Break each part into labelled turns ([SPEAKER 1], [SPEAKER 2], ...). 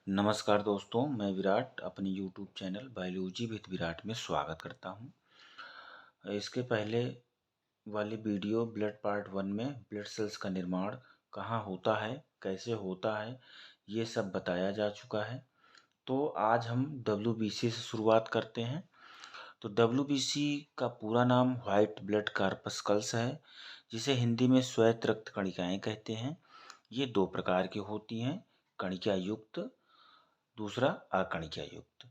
[SPEAKER 1] नमस्कार दोस्तों, मैं विराट अपने YouTube channel biology with Virat में स्वागत करता हूं। इसके पहले वाली वीडियो ब्लड पार्ट 1 में ब्लड सेल्स का निर्माण कहाँ होता है, कैसे होता है, ये सब बताया जा चुका है। तो आज हम WBC से शुरुआत करते हैं। तो WBC का पूरा नाम व्हाइट ब्लड कॉर्पस्कल्स है, जिसे हिंदी में श्वेत रक्त कणिकाएँ कहते हैं। ये दो प्रकार की होती हैं, कणिका युक्त, दूसरा अकणिका युक्त।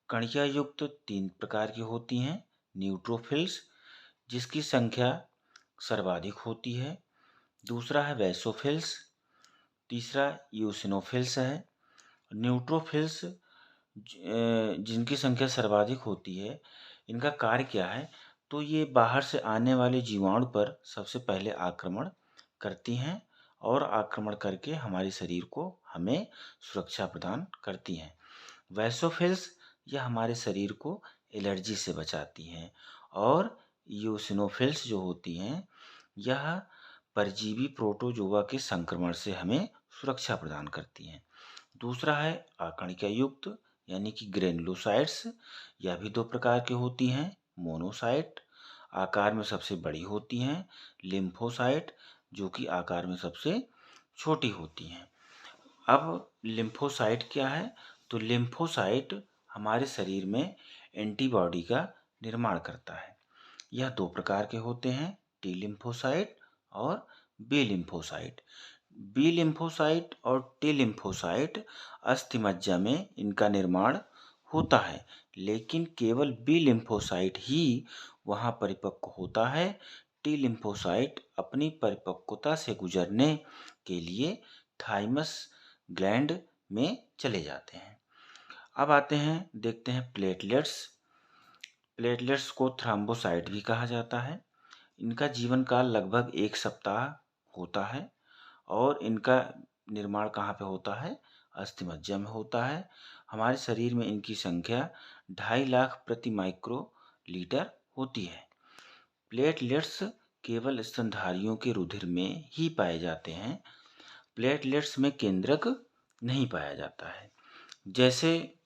[SPEAKER 1] कणिका युक्त 3 प्रकार की होती हैं। न्यूट्रोफिल्स, जिसकी संख्या सर्वाधिक होती है। दूसरा है बेसोफिल्स। तीसरा यूसिनोफिल्स है। न्यूट्रोफिल्स जिनकी संख्या सर्वाधिक होती है, इनका कार्य क्या है? तो ये बाहर से आने वाले जीवाणु पर सबसे पहले आक्रमण करती हैं और आक्रमण करके हमारे शरीर को हमें सुरक्षा प्रदान करती हैं। वैसोफिल्स यह हमारे शरीर को एलर्जी से बचाती हैं और यूसिनोफिल्स जो होती हैं, यह परजीवी प्रोटोजोआ के संक्रमण से हमें सुरक्षा प्रदान करती हैं। दूसरा है अकणिका युक्त यानी कि ग्रेनुलोसाइट्स। यह भी दो प्रकार की होती हैं। मोनोसाइट आकार में सबसे बड़ी होती हैं, लिम्फोसाइट जो कि आकार में सबसे छोटी होती हैं। अब लिम्फोसाइट क्या है? तो लिम्फोसाइट हमारे शरीर में एंटीबॉडी का निर्माण करता है। यह दो प्रकार के होते हैं, टी लिम्फोसाइट और बी लिम्फोसाइट। बी लिम्फोसाइट और टी लिम्फोसाइट अस्थिमज्जा में इनका निर्माण होता है, लेकिन केवल बी लिम्फोसाइट ही वहाँ परिपक्व होता है। टी लिम्फोसाइट अपनी परिपक्वता से गुजरने के लिए थाइमस ग्लैंड में चले जाते हैं। अब आते हैं, देखते हैं प्लेटलेट्स। प्लेटलेट्स को थ्रोम्बोसाइट भी कहा जाता है। इनका जीवन काल लगभग 1 सप्ताह होता है और इनका निर्माण कहाँ पे होता है? अस्थिमज्जा में होता है। हमारे शरीर में इनकी संख्या 2.5 लाख प्रति माइक्रो लीटर होती है। प्लेटलेट्स केवल स्तनधारियों के रुधिर में ही पाए जाते हैं। प्लेटलेट्स में केंद्रक नहीं पाया जाता है। जैसे